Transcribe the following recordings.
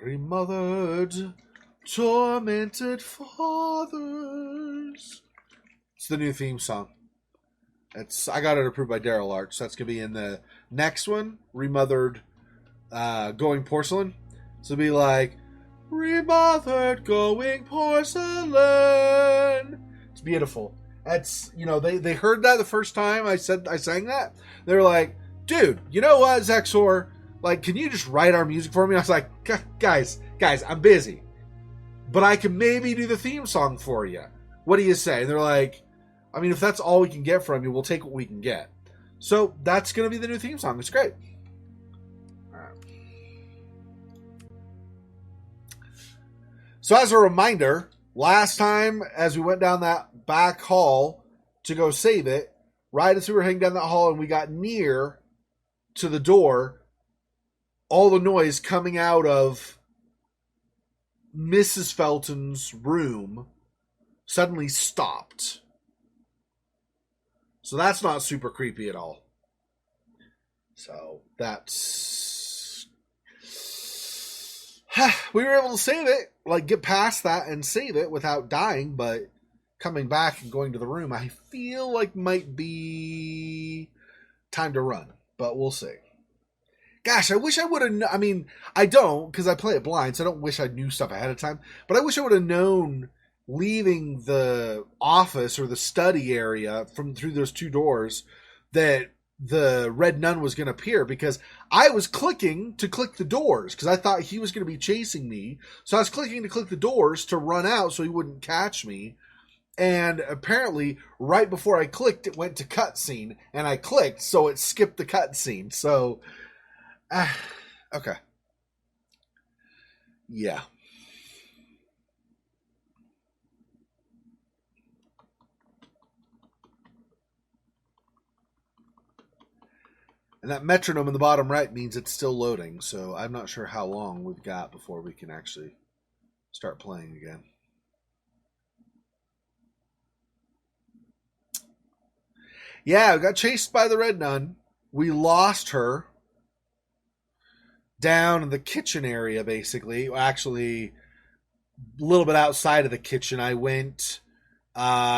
Remothered, tormented fathers. It's the new theme song. I got it approved by Daryl Arch. So that's gonna be in the next one. Remothered, going porcelain. So it'll be like remothered, going porcelain. It's beautiful. That's, you know, they heard that the first time I sang that. They were like, dude, you know what, Xexor? Like, can you just write our music for me? I was like, guys, I'm busy, but I can maybe do the theme song for you. What do you say? And they're like, I mean, if that's all we can get from you, we'll take what we can get. So that's going to be the new theme song. It's great. All right. So as a reminder, last time as we went down that back hall to go save it, right as we were heading down that hall and we got near to the door, all the noise coming out of Mrs. Felton's room suddenly stopped. So that's not super creepy at all. So that's... we were able to save it, like get past that and save it without dying, but coming back and going to the room, I feel like might be time to run, but we'll see. Gosh, I wish I would have... I mean, I don't, because I play it blind, so I don't wish I knew stuff ahead of time, but I wish I would have known leaving the office or the study area through those two doors that the red nun was going to appear, because I was clicking to click the doors because I thought he was going to be chasing me. So I was clicking to click the doors to run out so he wouldn't catch me. And apparently right before I clicked, it went to cutscene, and I clicked, so it skipped the cutscene. So, okay. Yeah. And that metronome in the bottom right means it's still loading, so I'm not sure how long we've got before we can actually start playing again. Yeah, we got chased by the red nun. We lost her down in the kitchen area, basically. Actually, a little bit outside of the kitchen. I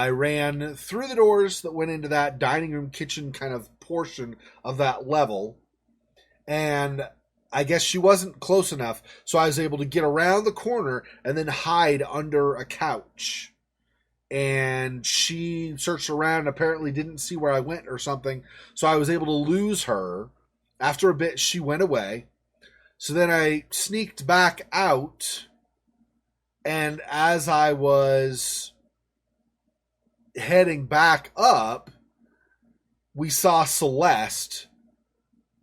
ran through the doors that went into that dining room kitchen kind of portion of that level, and I guess she wasn't close enough, so I was able to get around the corner and then hide under a couch. And she searched around and apparently didn't see where I went or something, so I was able to lose her. After a bit, she went away. So then I sneaked back out, and as I was heading back up, we saw Celeste,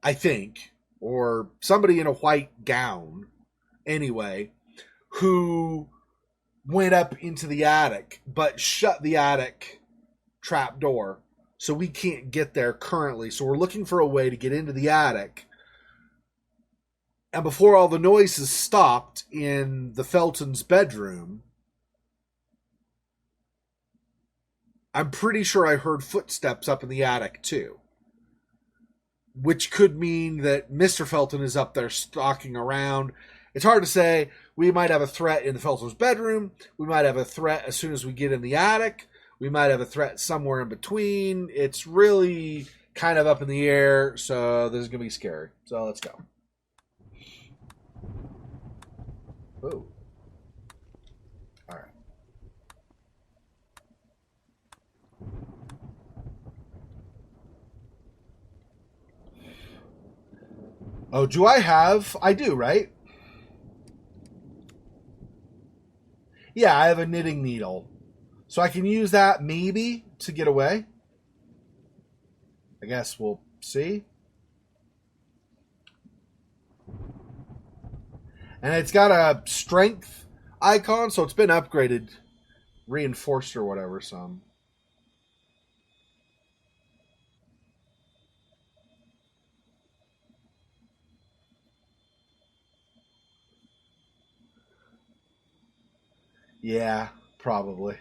I think, or somebody in a white gown, anyway, who went up into the attic, but shut the attic trap door, so we can't get there currently. So we're looking for a way to get into the attic. And before all the noises stopped in the Felton's bedroom, I'm pretty sure I heard footsteps up in the attic too. Which could mean that Mr. Felton is up there stalking around. It's hard to say. We might have a threat in the Felton's bedroom. We might have a threat as soon as we get in the attic. We might have a threat somewhere in between. It's really kind of up in the air, so this is going to be scary. So let's go. Oh. All right. Oh, do I have... I do, right? Yeah, I have a knitting needle. So I can use that maybe to get away. I guess we'll see. And it's got a strength icon, so it's been upgraded, reinforced or whatever some. Yeah, probably.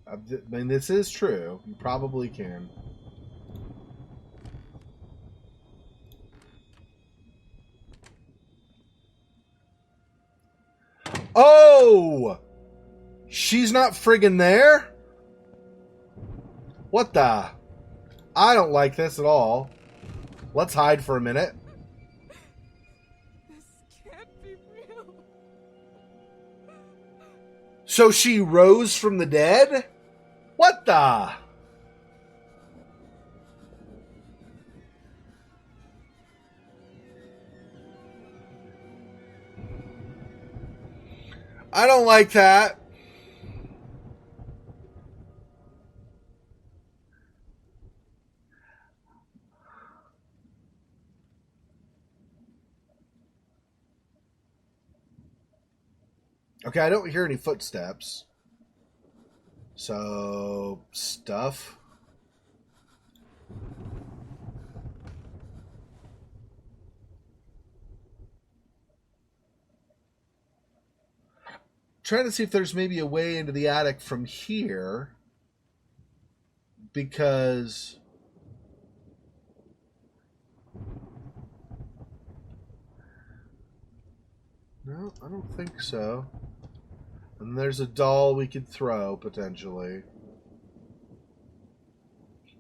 I mean, this is true. You probably can. Oh! She's not friggin' there? What the? I don't like this at all. Let's hide for a minute. This can't be real. So she rose from the dead? What the? I don't like that. Okay, I don't hear any footsteps. So, stuff. Trying to see if there's maybe a way into the attic from here. Because... No, I don't think so. And there's a doll we could throw, potentially.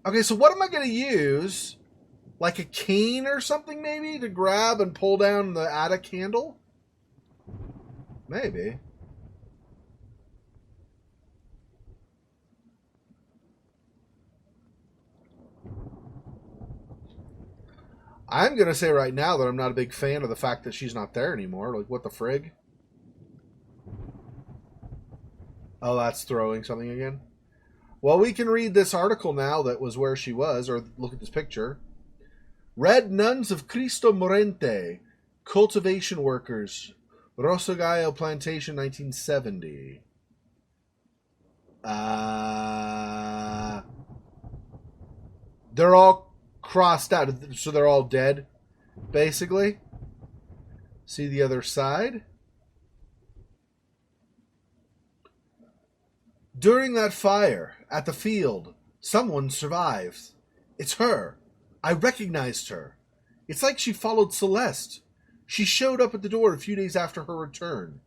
Okay, so what am I going to use? Like a cane or something, maybe? To grab and pull down the attic handle? Maybe. I'm going to say right now that I'm not a big fan of the fact that she's not there anymore. Like, what the frig? Oh, that's throwing something again? Well, we can read this article now that was where she was, or look at this picture. Red Nuns of Cristo Morente, cultivation workers, Rosogallo Plantation, 1970. They're all crossed out, so they're all dead, basically. See the other side? During that fire at the field, someone survived. It's her. I recognized her. It's like she followed Celeste. She showed up at the door a few days after her return.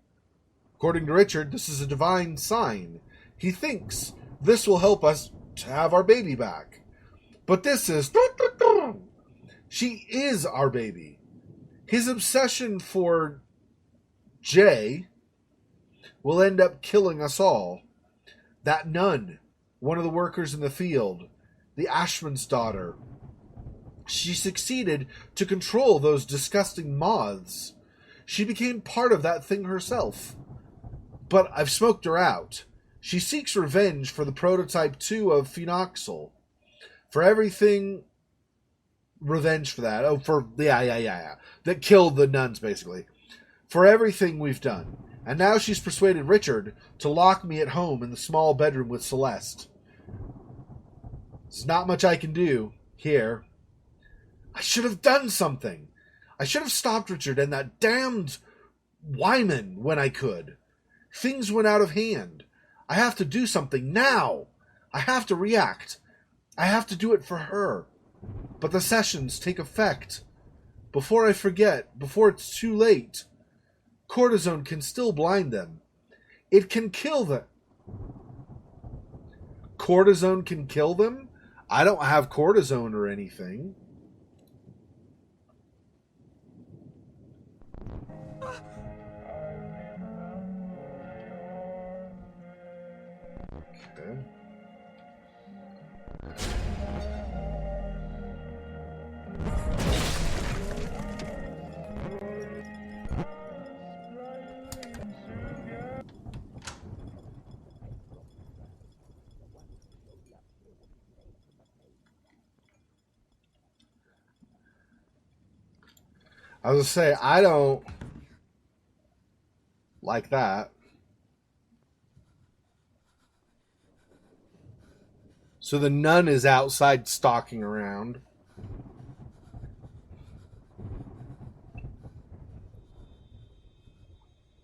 According to Richard, this is a divine sign. He thinks this will help us to have our baby back. But this is... She is our baby. His obsession for Jay will end up killing us all. That nun, one of the workers in the field, the Ashman's daughter, she succeeded to control those disgusting moths. She became part of that thing herself. But I've smoked her out. She seeks revenge for the prototype 2 of phenoxyl. For everything... Revenge for that. Oh, for... Yeah. That killed the nuns, basically. For everything we've done. And now she's persuaded Richard to lock me at home in the small bedroom with Celeste. There's not much I can do here. I should have done something. I should have stopped Richard and that damned Wyman when I could. Things went out of hand. I have to do something now. I have to react. I have to do it for her. But the sessions take effect. Before I forget, before it's too late, cortisone can still blind them. It can kill them. Cortisone can kill them? I don't have cortisone or anything. Okay. I was going to say, I don't like that. So the nun is outside stalking around.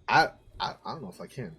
I don't know if I can.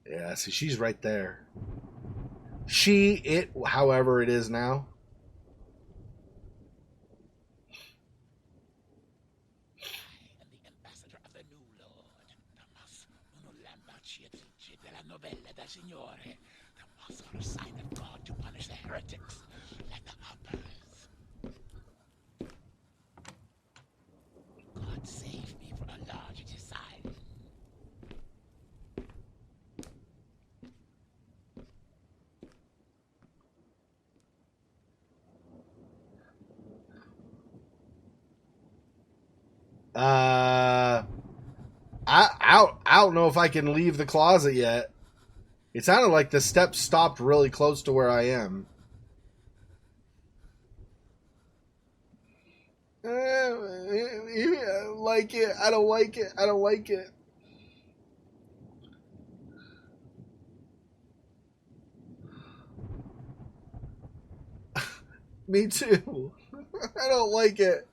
Yeah, see, she's right there. It, however it is now. I am the ambassador of the new lord, Tomas uno Lambaciatrice della novella da signore. The moths are a sign of God to punish the heretics, like the uppers. God save me from a larger design. I don't know if I can leave the closet yet. It sounded like the steps stopped really close to where I am. I like it. I don't like it. I don't like it. Me too. I don't like it.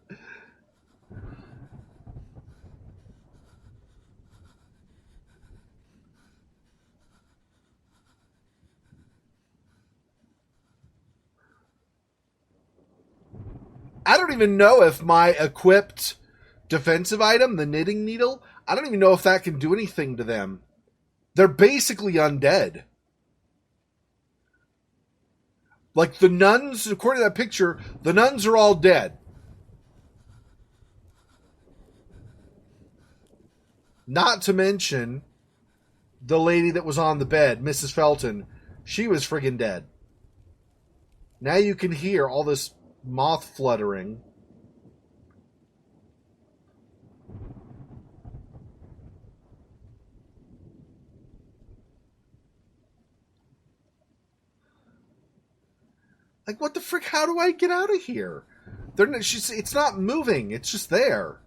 I don't even know if my equipped defensive item, the knitting needle, I don't even know if that can do anything to them. They're basically undead. Like the nuns, according to that picture, the nuns are all dead. Not to mention the lady that was on the bed, Mrs. Felton. She was friggin' dead. Now you can hear all this moth fluttering. Like, what the frick? How do I get out of here? It's not moving. It's just there.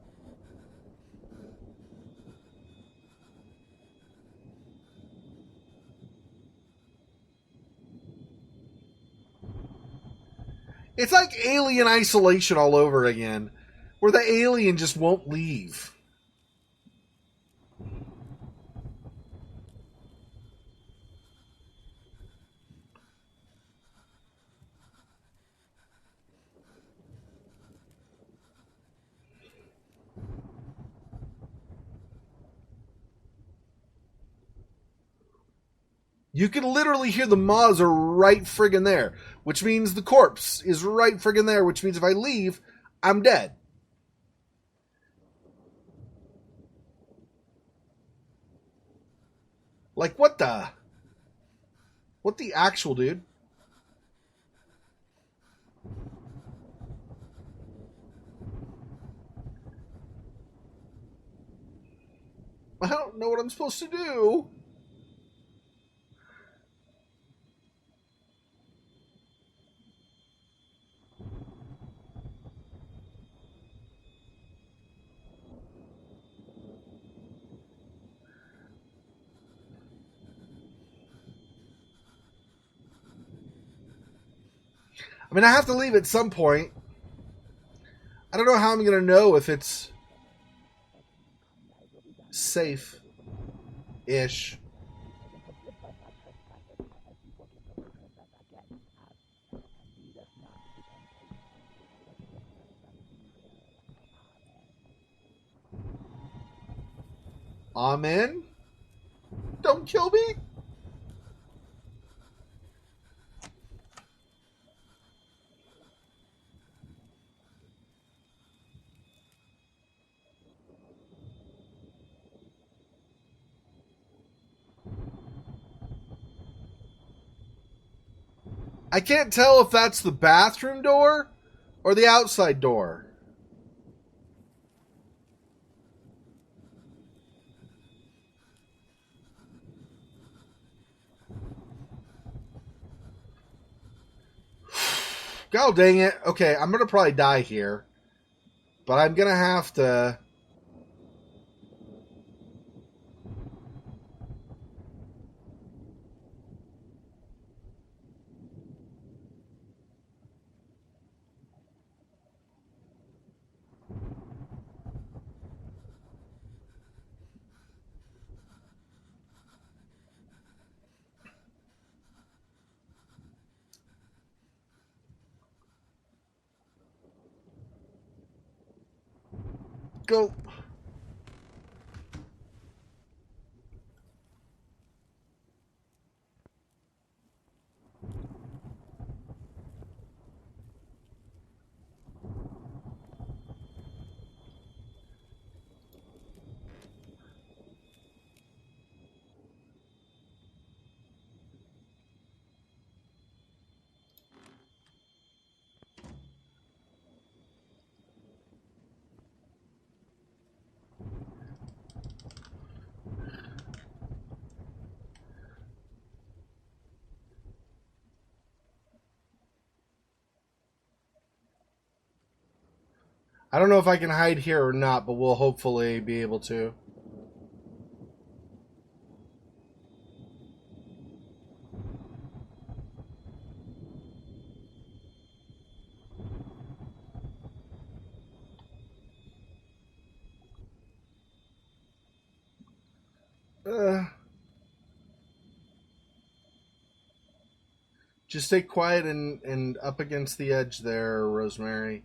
It's like Alien Isolation all over again, where the alien just won't leave. You can literally hear the moths are right friggin' there, which means the corpse is right friggin' there, which means if I leave, I'm dead. Like, what the? What the actual, dude? I don't know what I'm supposed to do. I mean, I have to leave at some point. I don't know how I'm going to know if it's safe-ish. Amen? Don't kill me? I can't tell if that's the bathroom door or the outside door. God dang it. Okay, I'm going to probably die here. But I'm going to have to... Go. I don't know if I can hide here or not, but we'll hopefully be able to. Just stay quiet and up against the edge there, Rosemary.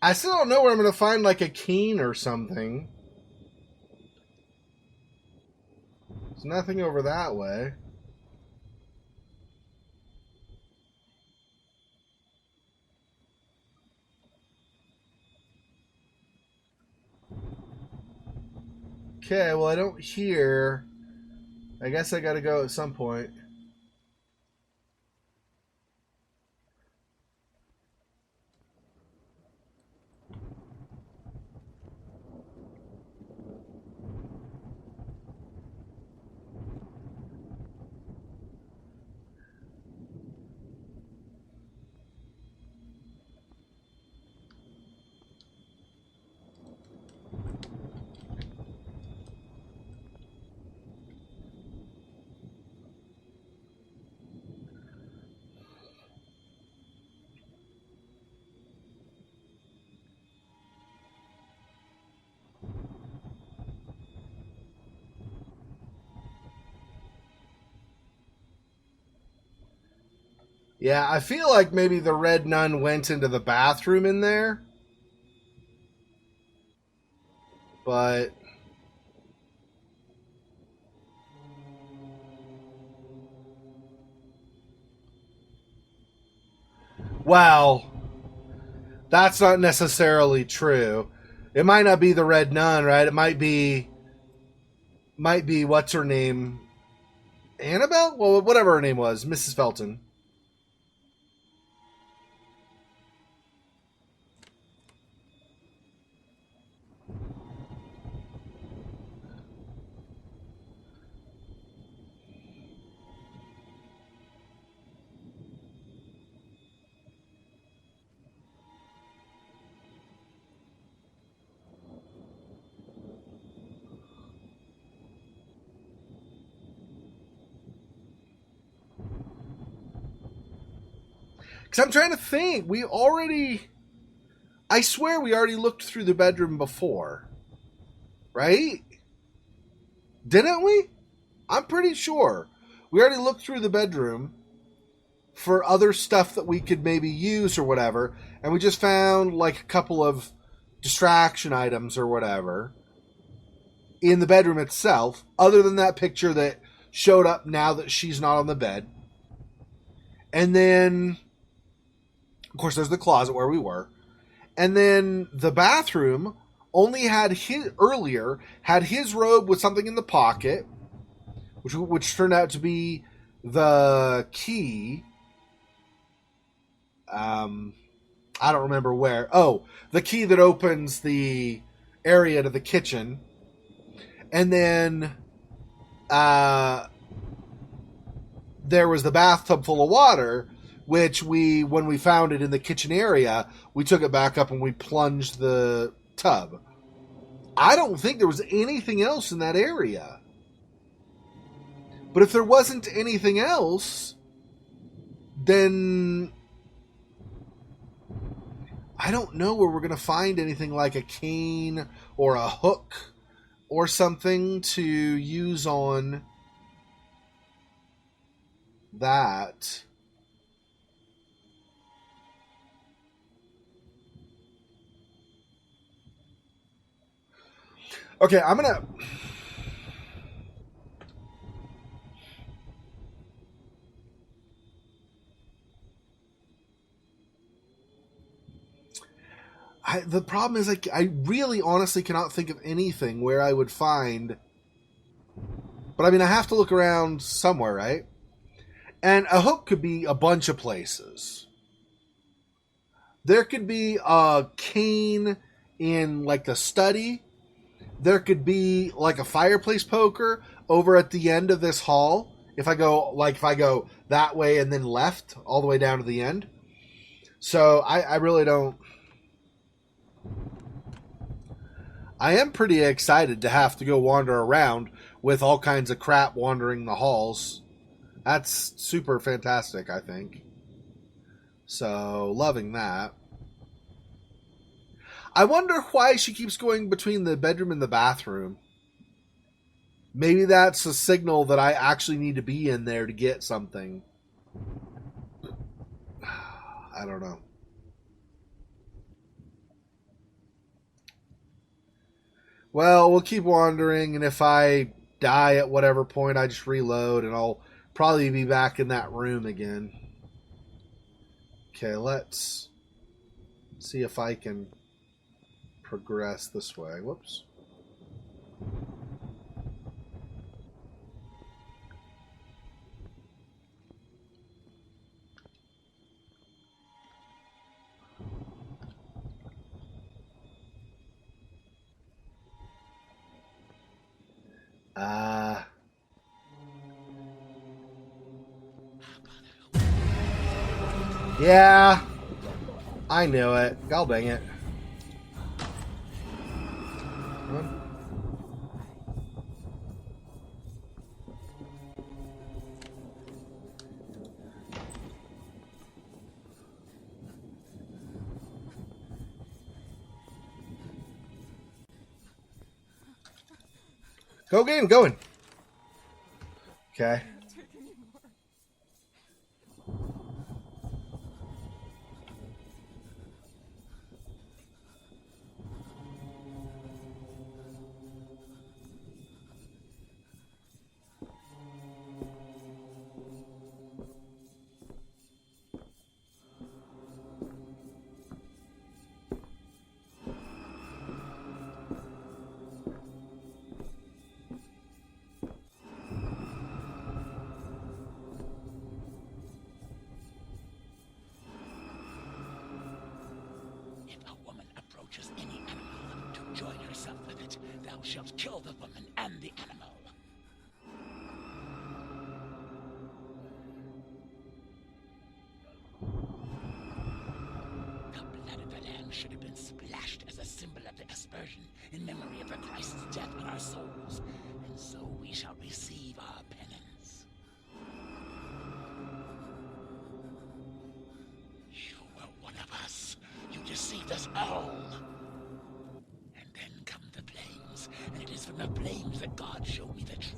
I still don't know where I'm going to find like a keen or something. There's nothing over that way. Okay, well I don't hear. I guess I gotta go at some point. Yeah, I feel like maybe the red nun went into the bathroom in there. But well, that's not necessarily true. It might not be the red nun, right? It might be what's her name? Annabelle? Well, whatever her name was, Mrs. Felton. Because I'm trying to think. I swear we already looked through the bedroom before. Right? Didn't we? I'm pretty sure. We already looked through the bedroom for other stuff that we could maybe use or whatever. And we just found like a couple of distraction items or whatever in the bedroom itself, other than that picture that showed up now that she's not on the bed. And then, of course, there's the closet where we were. And then the bathroom only had his robe with something in the pocket, which turned out to be the key. I don't remember where. Oh, the key that opens the area to the kitchen. And then there was the bathtub full of water, which when we found it in the kitchen area, we took it back up and we plunged the tub. I don't think there was anything else in that area. But if there wasn't anything else, then I don't know where we're going to find anything like a cane or a hook or something to use on that. Okay, I'm going to... the problem is, I really honestly cannot think of anything where I would find... But, I mean, I have to look around somewhere, right? And a hook could be a bunch of places. There could be a cane in, like, the study. There could be, like, a fireplace poker over at the end of this hall. If I go that way and then left all the way down to the end. So, I really don't... I am pretty excited to have to go wander around with all kinds of crap wandering the halls. That's super fantastic, I think. So, loving that. I wonder why she keeps going between the bedroom and the bathroom. Maybe that's a signal that I actually need to be in there to get something. I don't know. Well, we'll keep wandering, and if I die at whatever point, I just reload, and I'll probably be back in that room again. Okay, let's see if I can progress this way. Whoops. Yeah, I knew it. God dang it. Come on. Go game, going. Okay. Any animal to join herself with it, thou shalt kill the woman and the animal. The blood of the lamb should have been splashed as a symbol of the aspersion in memory of the Christ's death on our souls, and so we shall receive our penance. You were one of us. You deceived us all. And it is from the flames that God showed me the truth.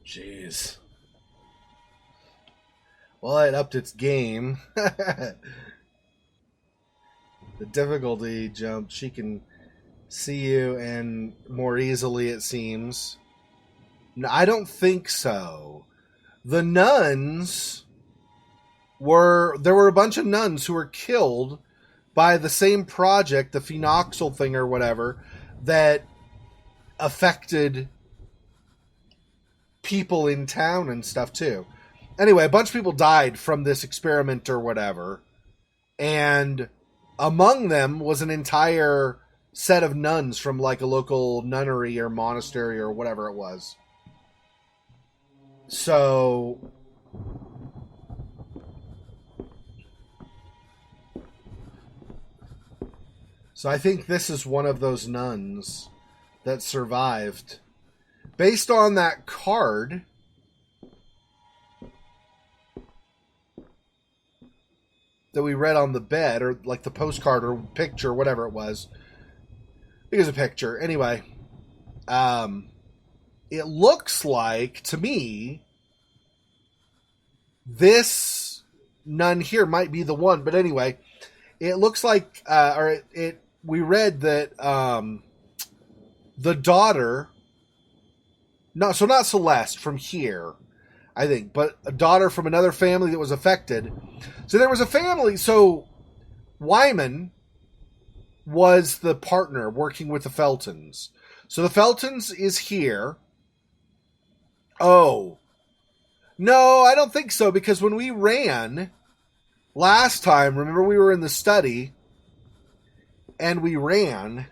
Jeez. Well, it upped its game. The difficulty jumped. She can see you and more easily, it seems. No, I don't think so. The nuns there were a bunch of nuns who were killed by the same project, the phenoxyl thing or whatever, that affected people in town and stuff too. Anyway, a bunch of people died from this experiment or whatever, and among them was an entire set of nuns from like a local nunnery or monastery or whatever it was. So I think this is one of those nuns that survived. Based on that card, that we read on the bed, or like the postcard or picture, whatever it was. It was a picture. Anyway, it looks like, to me, this nun here might be the one. But anyway, it looks like, we read that the daughter, not Celeste from here, I think, but a daughter from another family that was affected. So there was a family. So Wyman was the partner working with the Feltons. So the Feltons is here. Oh. No, I don't think so, because when we ran last time, remember we were in the study and we ran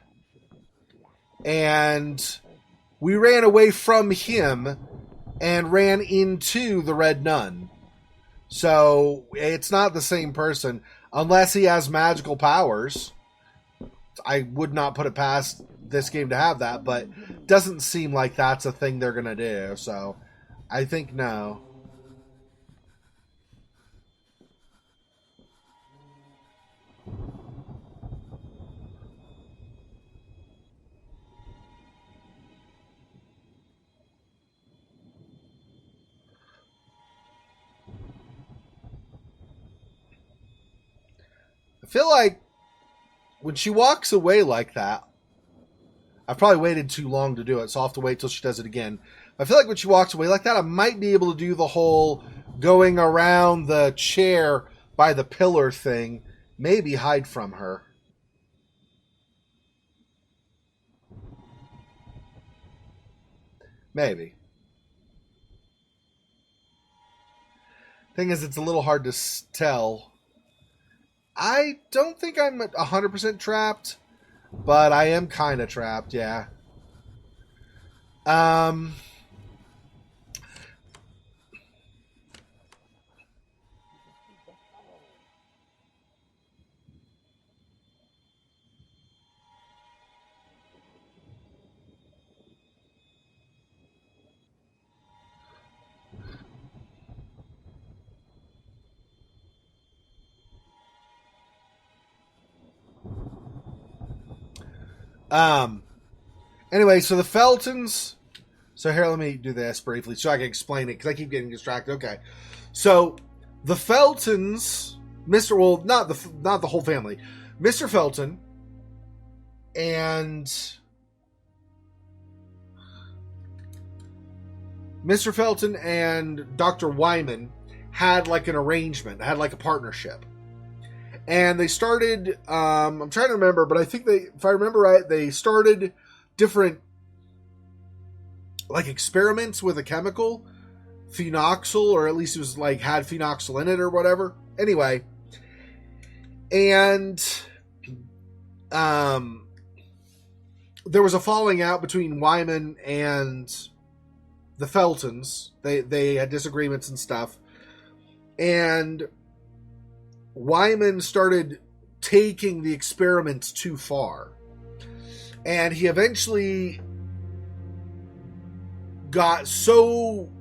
away from him and ran into the Red Nun. So it's not the same person unless he has magical powers. I would not put it past this game to have that, but doesn't seem like that's a thing they're going to do. So I think no. I feel like when she walks away like that, I've probably waited too long to do it, so I'll have to wait till she does it again. I feel like when she walks away like that, I might be able to do the whole going around the chair by the pillar thing, maybe hide from her. Maybe. Thing is, it's a little hard to tell. I don't think I'm 100% trapped, but I am kind of trapped, yeah. Anyway, so the Feltons. So here, let me do this briefly so I can explain it because I keep getting distracted. Okay, so the Feltons, not the whole family, Mr. Felton and Dr. Wyman had like an arrangement, had like a partnership. And they started, I'm trying to remember, but I think if I remember right, they started different, like, experiments with a chemical, phenoxyl, or at least it was, like, had phenoxyl in it or whatever. Anyway, and there was a falling out between Wyman and the Feltons. They had disagreements and stuff. And Wyman started taking the experiments too far. And he eventually got so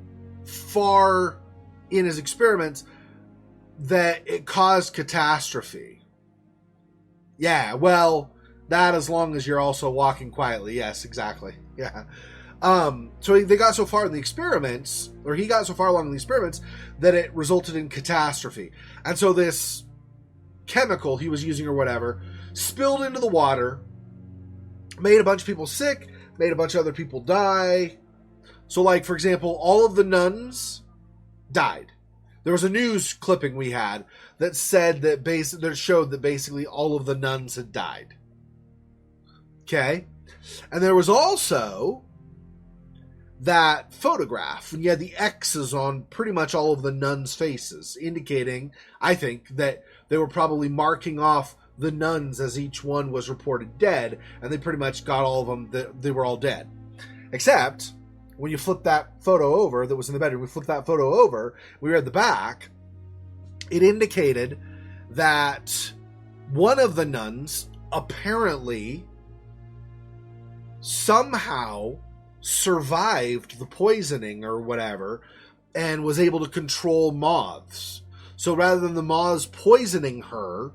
far in his experiments that it caused catastrophe. Yeah, well, that as long as you're also walking quietly. Yes, exactly. Yeah. So they got so far in the experiments, or he got so far along in the experiments, that it resulted in catastrophe. And so this chemical he was using or whatever spilled into the water, made a bunch of people sick, made a bunch of other people die. So, like, for example, all of the nuns died. There was a news clipping we had that said that showed that basically all of the nuns had died. Okay? And there was also that photograph, and you had the X's on pretty much all of the nuns' faces, indicating, I think, that they were probably marking off the nuns as each one was reported dead, and they pretty much got all of them that they were all dead. Except, when you flip that photo over that was in the bedroom, we flipped that photo over, we read the back, it indicated that one of the nuns apparently somehow survived the poisoning or whatever and was able to control moths. So rather than the moths poisoning her,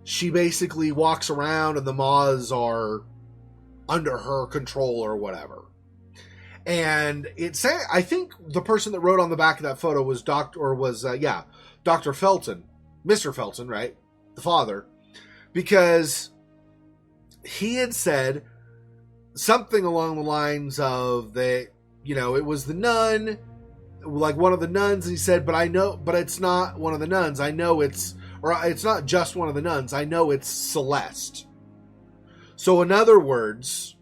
she basically walks around and the moths are under her control or whatever. And I think the person that wrote on the back of that photo was Dr. Felton, Mr. Felton, right? The father. Because he had said something along the lines of that, it was the nun, like one of the nuns, and he said, but it's not one of the nuns. I know it's not just one of the nuns. I know it's Celeste. So in other words,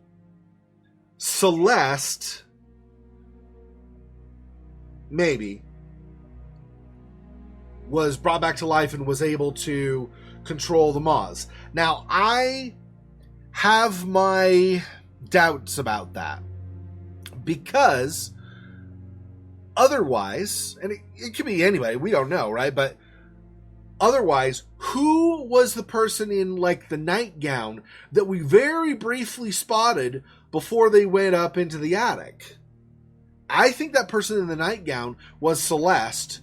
Celeste maybe was brought back to life and was able to control the moths. Now, I have my doubts about that, because otherwise, and it could be anybody, we don't know, right? But otherwise, who was the person in like the nightgown that we very briefly spotted before they went up into the attic? I think that person in the nightgown was Celeste.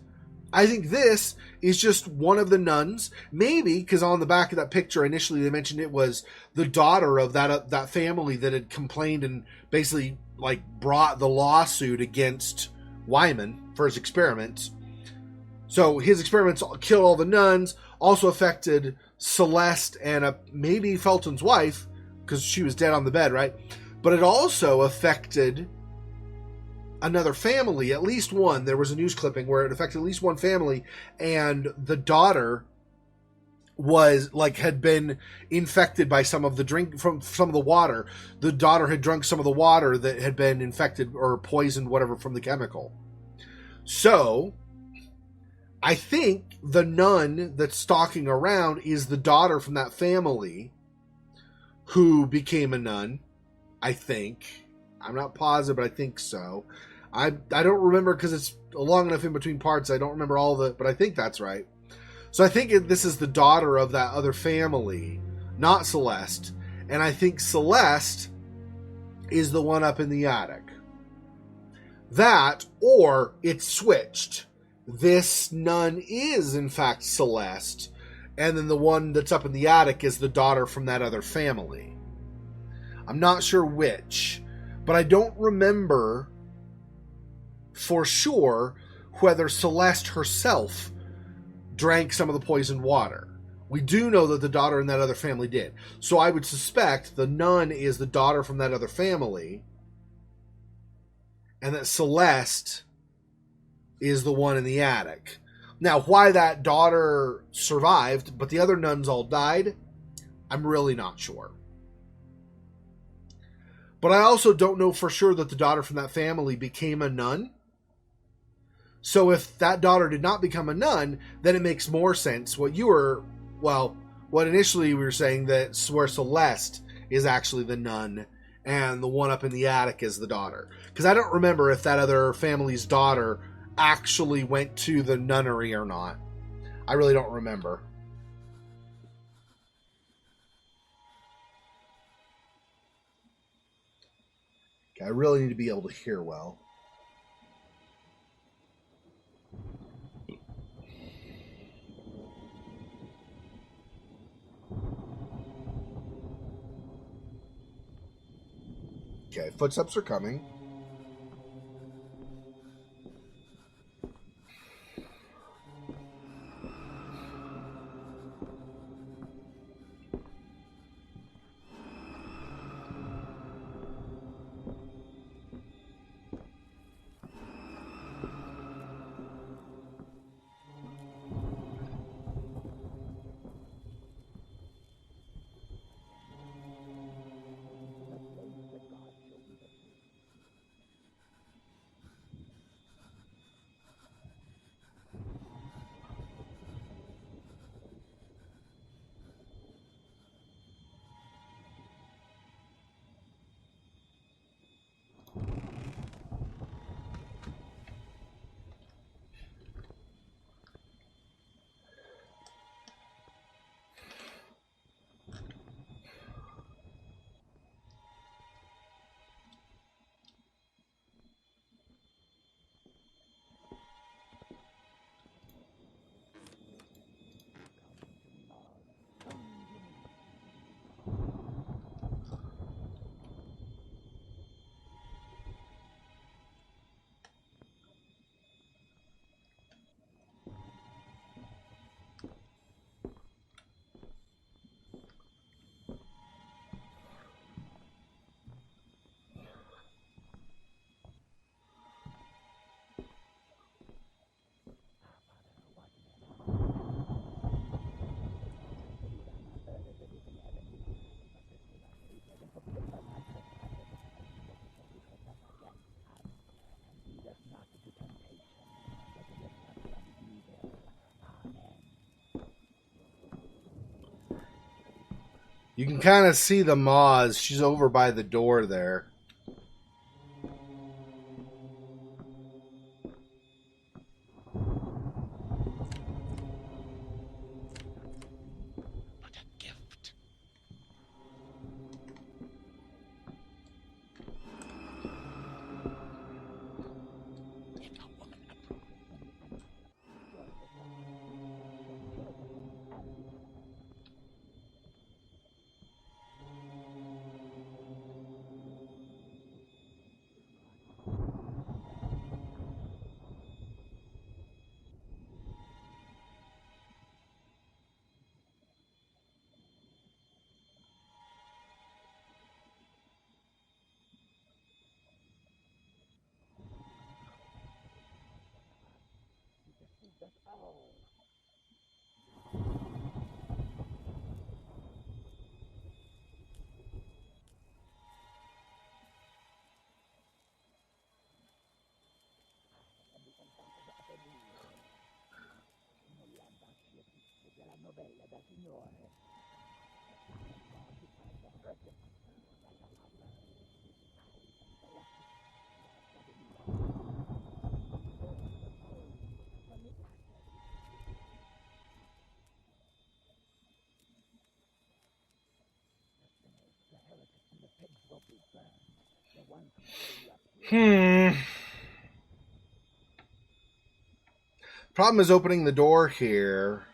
I think this is just one of the nuns. Maybe, because on the back of that picture, initially they mentioned it was the daughter of that family that had complained and basically like brought the lawsuit against Wyman for his experiments. So his experiments killed all the nuns, also affected Celeste and maybe Felton's wife, because she was dead on the bed, right? But it also affected another family, at least one. There was a news clipping where it affected at least one family, and the daughter had been infected by some of the water. The daughter had drunk some of the water that had been infected or poisoned, whatever, from the chemical. So I think the nun that's stalking around is the daughter from that family who became a nun. I think. I'm not positive, but I think so. I don't remember, because it's long enough in between parts. I don't remember but I think that's right. So I think this is the daughter of that other family, not Celeste. And I think Celeste is the one up in the attic. That, or it's switched. This nun is, in fact, Celeste. And then the one that's up in the attic is the daughter from that other family. I'm not sure which. But I don't remember for sure whether Celeste herself drank some of the poisoned water. We do know that the daughter in that other family did. So I would suspect the nun is the daughter from that other family, and that Celeste is the one in the attic. Now, why that daughter survived, but the other nuns all died, I'm really not sure. But I also don't know for sure that the daughter from that family became a nun. So if that daughter did not become a nun, then it makes more sense. What initially we were saying, that where Celeste is actually the nun and the one up in the attic is the daughter. Because I don't remember if that other family's daughter actually went to the nunnery or not. I really don't remember. I really need to be able to hear well. Okay, footsteps are coming. You can kind of see the moths. She's over by the door there. But a gift. If a woman approves. Della novella da signore. Problem is opening the door here.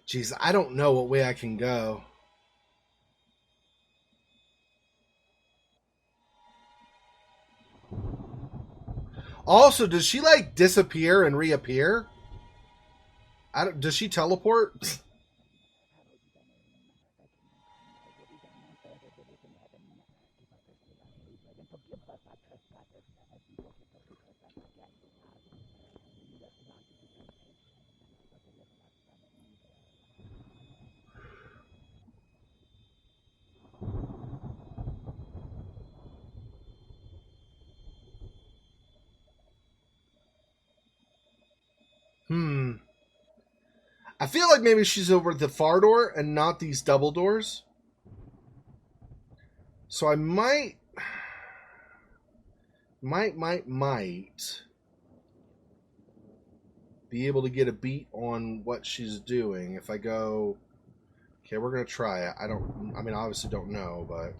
Jeez, I don't know what way I can go. Also, does she like disappear and reappear? Does she teleport? I feel like maybe she's over the far door and not these double doors. So I might. be able to get a beat on what she's doing. If I go, okay, we're gonna try it. I mean, obviously don't know, but.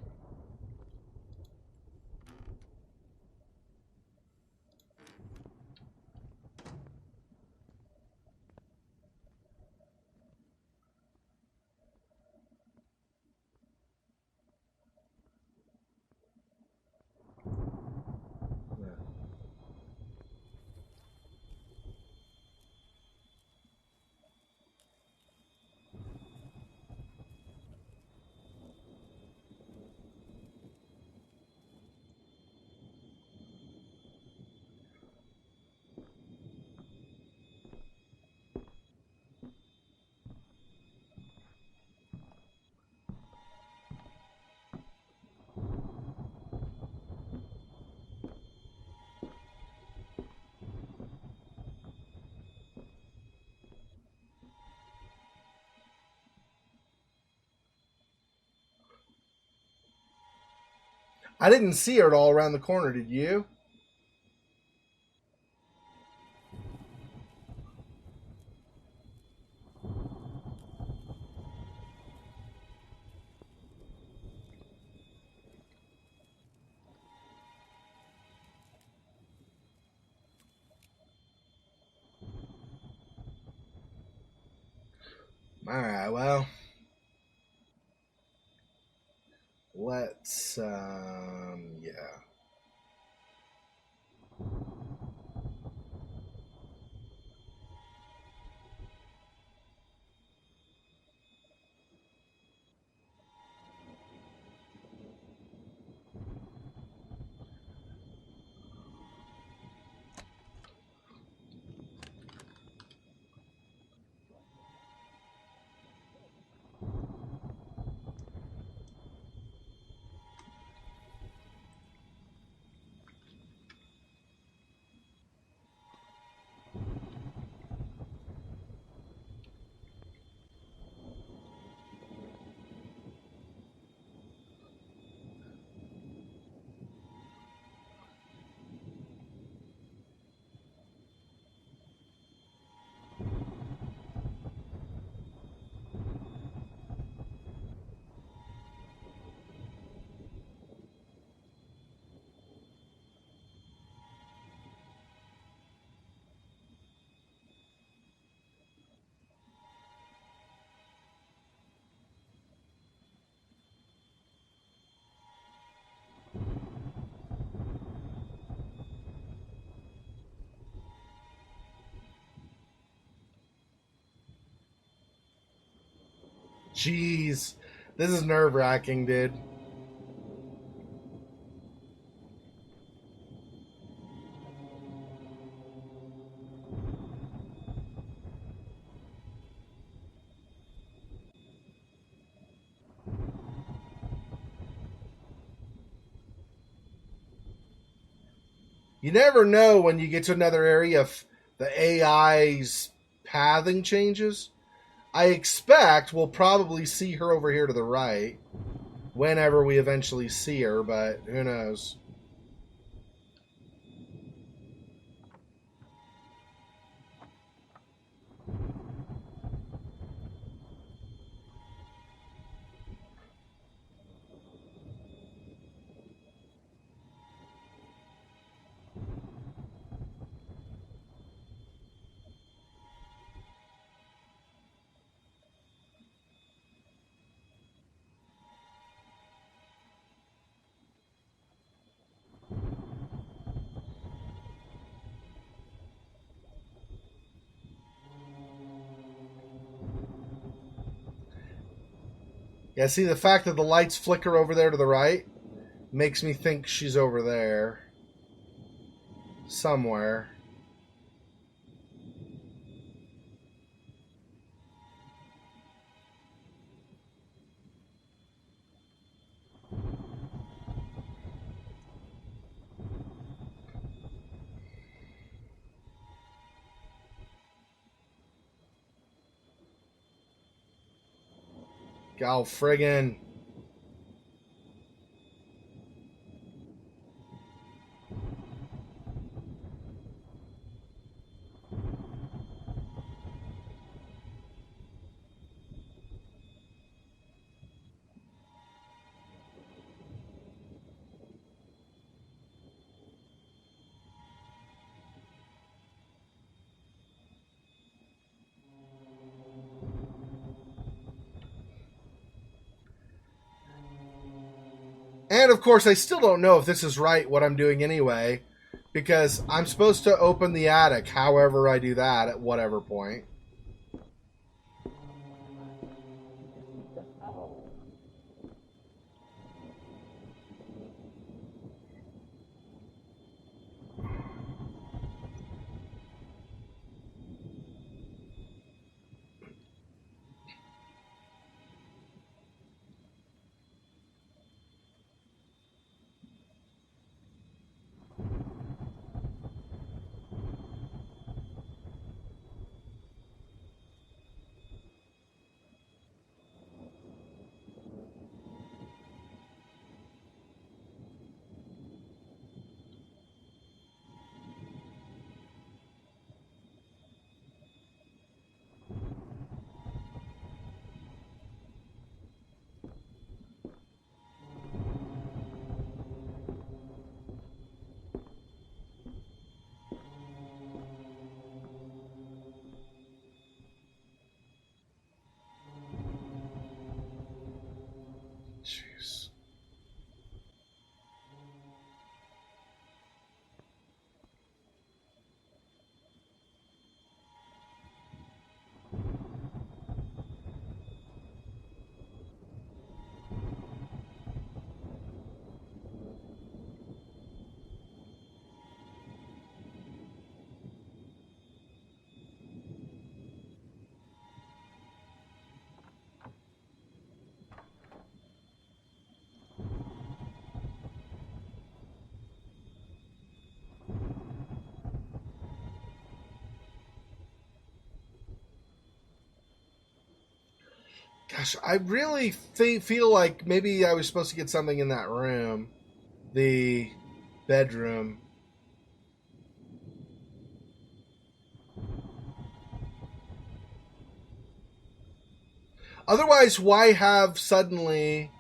I didn't see her at all around the corner, did you? Alright, well. Let's, yeah. Jeez. This is nerve-wracking, dude. You never know when you get to another area if the AI's pathing changes. I expect we'll probably see her over here to the right whenever we eventually see her, but who knows. Yeah, see, the fact that the lights flicker over there to the right makes me think she's over there somewhere. Gal friggin'. And of course, I still don't know if this is right, what I'm doing anyway, because I'm supposed to open the attic however I do that at whatever point. Jeez. Gosh, I really feel like maybe I was supposed to get something in that room. The bedroom. Otherwise, why have suddenly...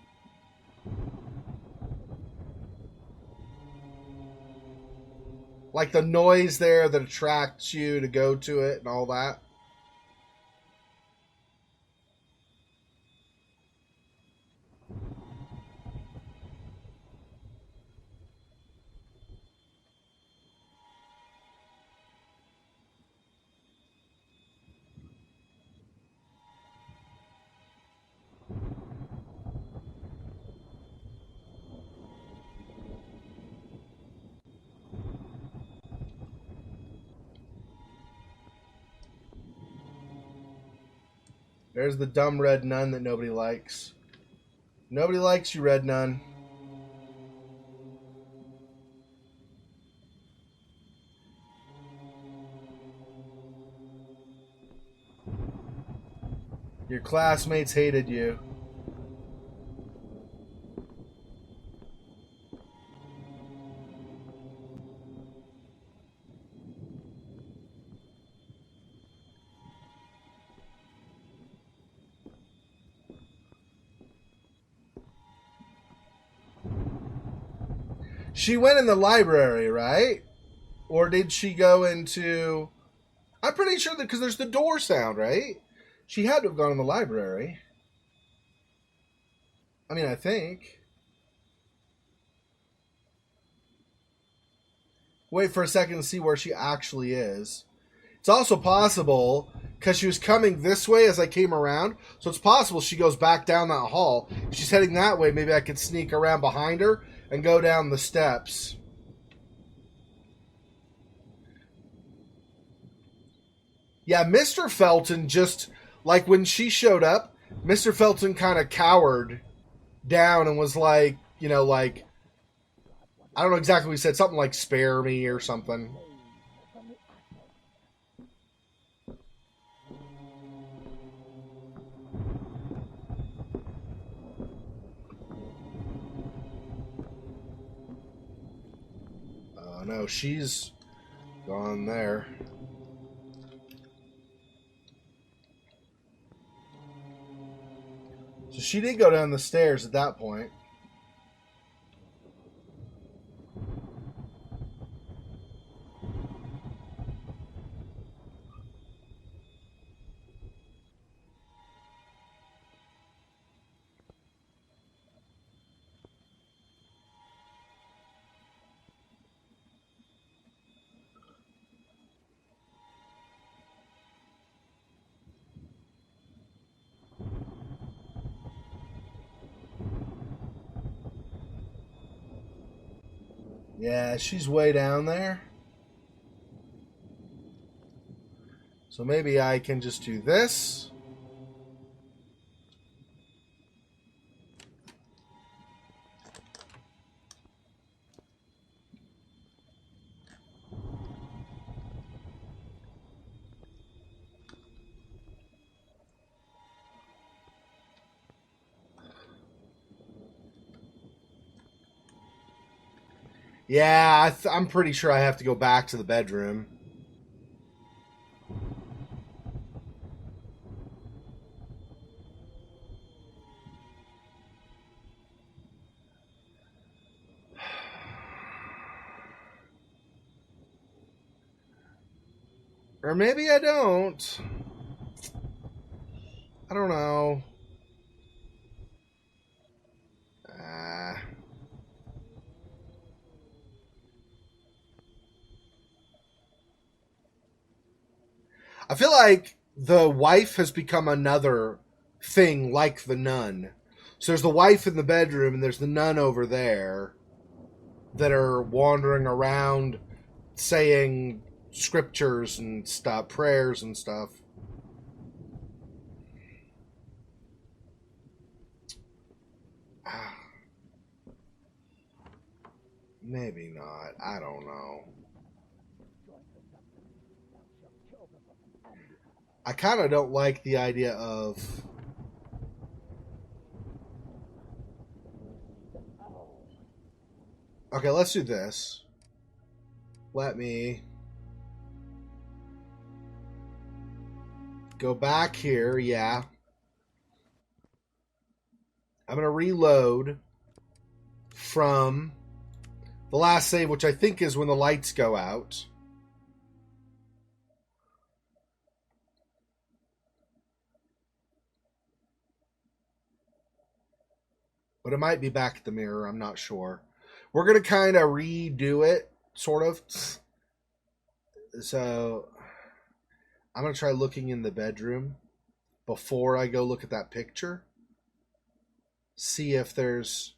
like the noise there that attracts you to go to it and all that? There's the dumb red nun that nobody likes. Nobody likes you, red nun. Your classmates hated you. She went in the library, right? Or did she go into... I'm pretty sure that because there's the door sound, right? She had to have gone in the library. I mean, I think. Wait for a second to see where she actually is. It's also possible, because she was coming this way as I came around, so it's possible she goes back down that hall. If she's heading that way, maybe I could sneak around behind her and go down the steps. Yeah, Mr. Felton just, like when she showed up, Mr. Felton kind of cowered down and was like, you know, like, I don't know exactly what he said, something like spare me or something. No, she's gone there. So she did go down the stairs at that point. Yeah, she's way down there. So maybe I can just do this. Yeah, I'm pretty sure I have to go back to the bedroom. Or maybe I don't. I don't know. I feel like the wife has become another thing like the nun. So there's the wife in the bedroom and there's the nun over there that are wandering around saying scriptures and stuff, prayers and stuff. Maybe not. I don't know. I kind of don't like the idea of... Okay, let's do this. Let me go back here. Yeah. I'm going to reload from the last save, which I think is when the lights go out. But it might be back at the mirror. I'm not sure. We're going to kind of redo it, sort of. So I'm going to try looking in the bedroom before I go look at that picture. See if there's...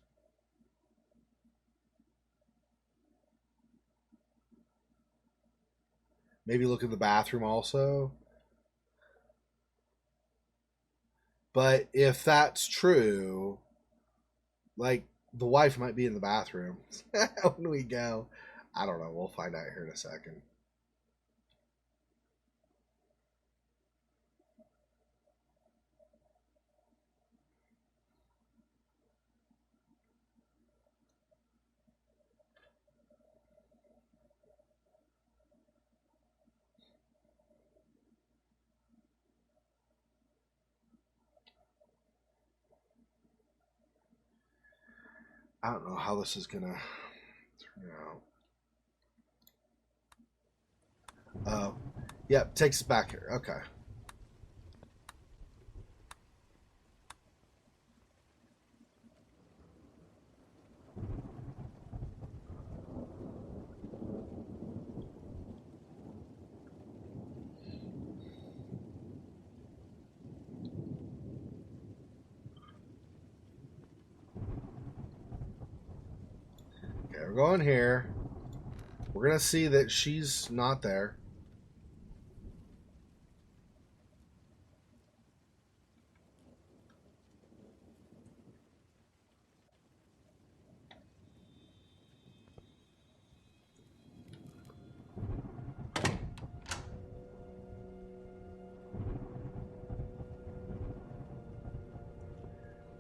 Maybe look in the bathroom also. But if that's true, like, the wife might be in the bathroom when we go. I don't know. We'll find out here in a second. I don't know how this is going to turn out. Oh, yep, takes us back here. Okay. Okay, we're going here. We're going to see that she's not there.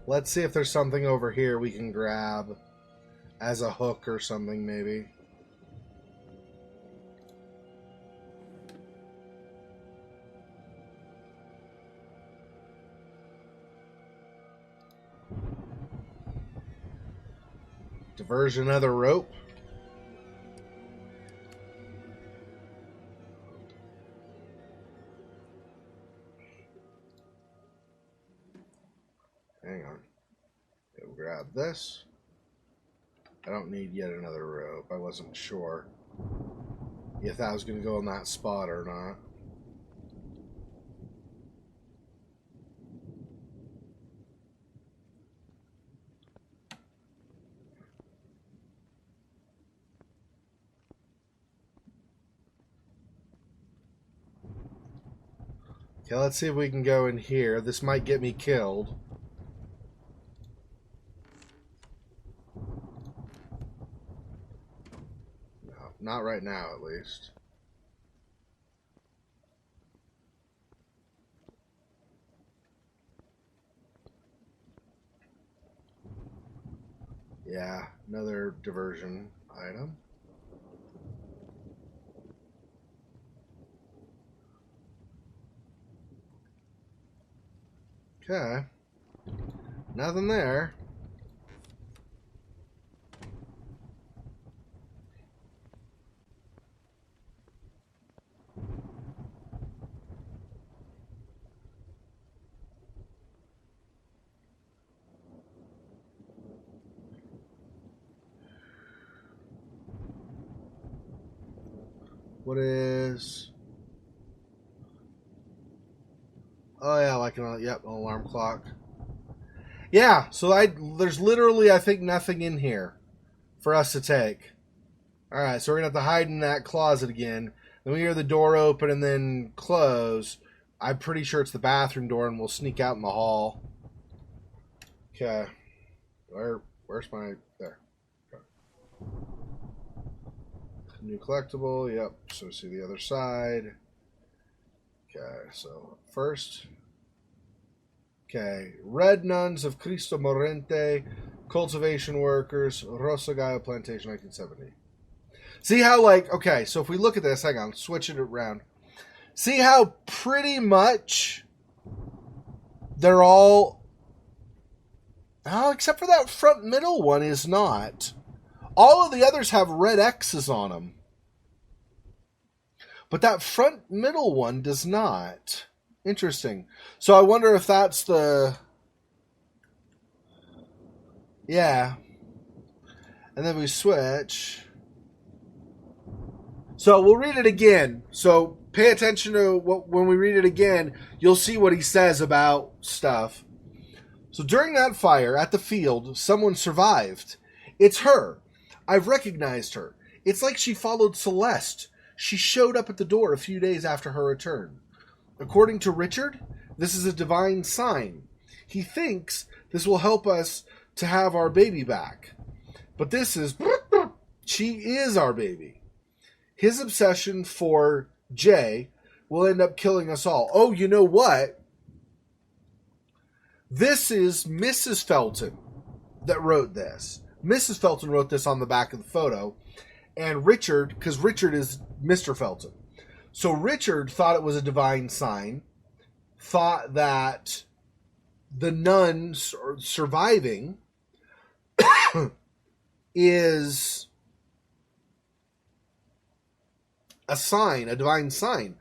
Let's see if there's something over here we can grab as a hook or something, maybe. Diversion, another rope. Hang on. We'll grab this. I don't need yet another rope. I wasn't sure if that was going to go in that spot or not. Okay, let's see if we can go in here. This might get me killed. No, not right now, at least. Yeah, another diversion item. Okay. Nothing there. What is... Oh, yeah, like an alarm clock. Yeah, so there's literally, I think, nothing in here for us to take. Alright, so we're going to have to hide in that closet again. Then we hear the door open and then close. I'm pretty sure it's the bathroom door, and we'll sneak out in the hall. Okay. Where's my... There. Okay. New collectible, yep. So see the other side. Okay, so first... Okay, Red Nuns of Cristo Morente, Cultivation Workers, Rosagayo Plantation, 1970. See how, like, okay, so if we look at this, hang on, switch it around. See how pretty much they're all... Oh, except for that front middle one is not. All of the others have red X's on them. But that front middle one does not. Interesting. So I wonder if that's the... Yeah. And then we switch. So we'll read it again. So pay attention to when we read it again, you'll see what he says about stuff. So during that fire at the field, someone survived. It's her. I've recognized her. It's like she followed Celeste. She showed up at the door a few days after her return. According to Richard, this is a divine sign. He thinks this will help us to have our baby back. But this is... She is our baby. His obsession for Jay will end up killing us all. Oh, you know what? This is Mrs. Felton that wrote this. Mrs. Felton wrote this on the back of the photo. And Richard, because Richard is Mr. Felton. So Richard thought it was a divine sign, thought that the nuns surviving is a sign, a divine sign.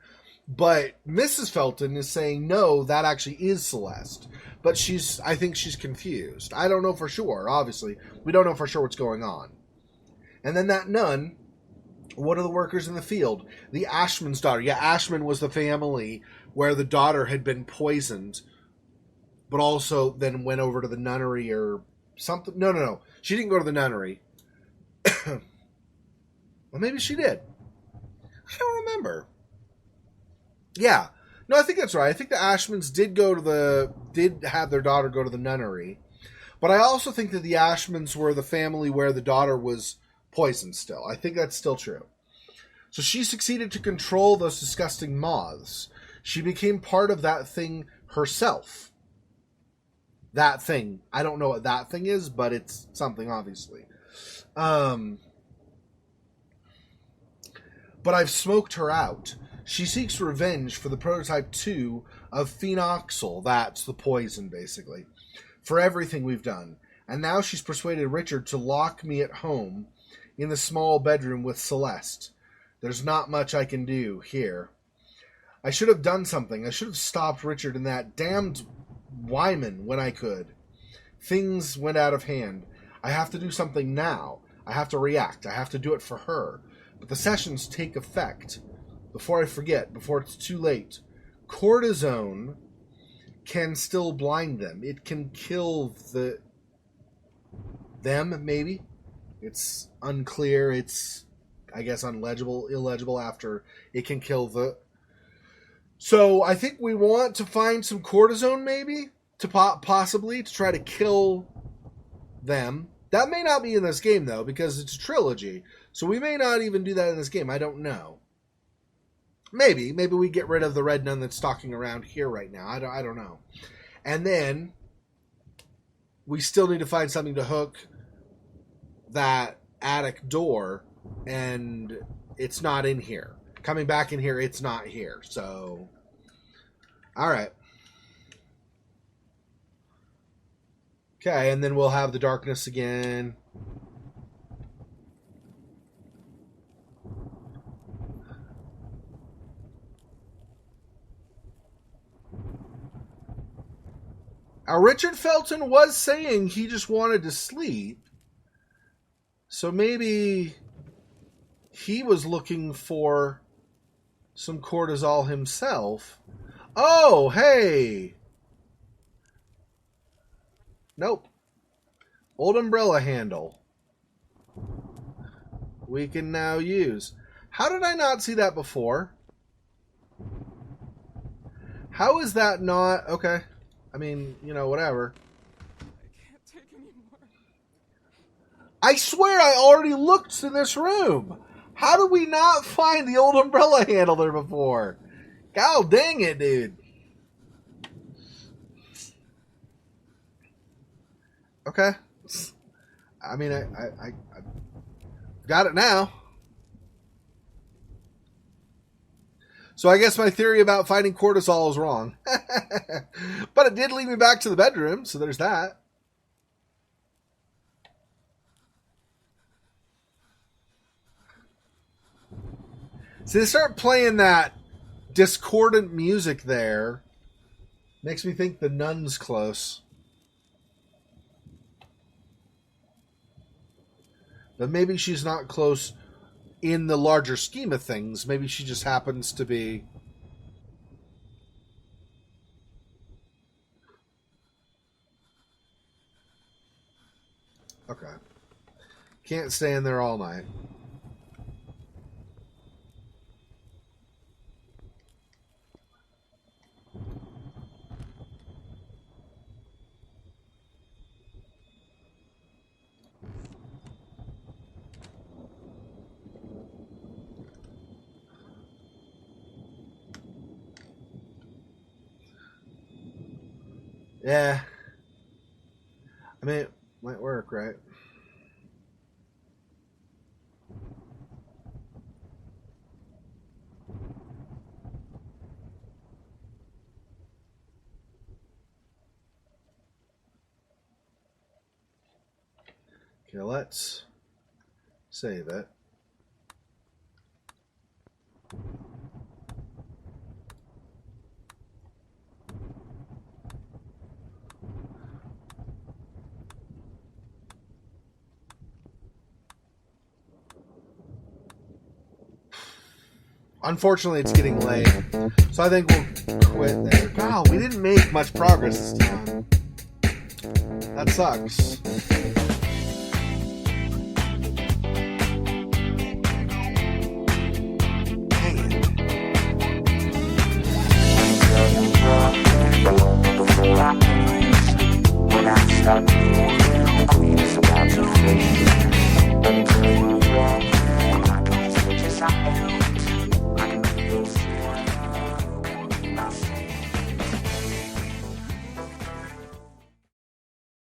But Mrs. Felton is saying, no, that actually is Celeste. But I think she's confused. I don't know for sure, obviously. We don't know for sure what's going on. And then that nun... What are the workers in the field? The Ashman's daughter. Yeah, Ashman was the family where the daughter had been poisoned, but also then went over to the nunnery or something. No. She didn't go to the nunnery. Well, maybe she did. I don't remember. Yeah. No, I think that's right. I think the Ashmans did have their daughter go to the nunnery. But I also think that the Ashmans were the family where the daughter was poison still. I think that's still true. So she succeeded to control those disgusting moths. She became part of that thing herself. That thing. I don't know what that thing is, but it's something, obviously. But I've smoked her out. She seeks revenge for the prototype 2 of phenoxyl. That's the poison, basically. For everything we've done. And now she's persuaded Richard to lock me at home in the small bedroom with Celeste. There's not much I can do here. I should have done something. I should have stopped Richard and that damned Wyman when I could. Things went out of hand. I have to do something now. I have to react. I have to do it for her. But the sessions take effect. Before I forget, before it's too late. Cortisone can still blind them. It can kill them, maybe. It's unclear. It's, I guess, illegible after it can kill So I think we want to find some cortisone, maybe, to possibly to try to kill them. That may not be in this game, though, because it's a trilogy. So we may not even do that in this game. I don't know. Maybe we get rid of the red nun that's stalking around here right now. I don't know. And then we still need to find something to hook that attic door, and it's not in here. Coming back in here, it's not here. So, all right. Okay, and then we'll have the darkness again. Now, Richard Felton was saying he just wanted to sleep. So maybe he was looking for some cortisol himself. Oh, hey! Nope. Old umbrella handle. We can now use. How did I not see that before? How is that not... Okay. I mean, you know, whatever. I can't take anymore. I swear I already looked in this room. How did we not find the old umbrella handle there before? God dang it, dude. Okay. I mean, I got it now. So I guess my theory about finding cortisol is wrong. But it did lead me back to the bedroom, so there's that. So they start playing that discordant music there. Makes me think the nun's close. But maybe she's not close in the larger scheme of things. Maybe she just happens to be... Okay. Can't stay in there all night. Yeah. I mean, it might work, right? Okay, let's save it. Unfortunately, it's getting late, so I think we'll quit there. Wow, we didn't make much progress this time. That sucks.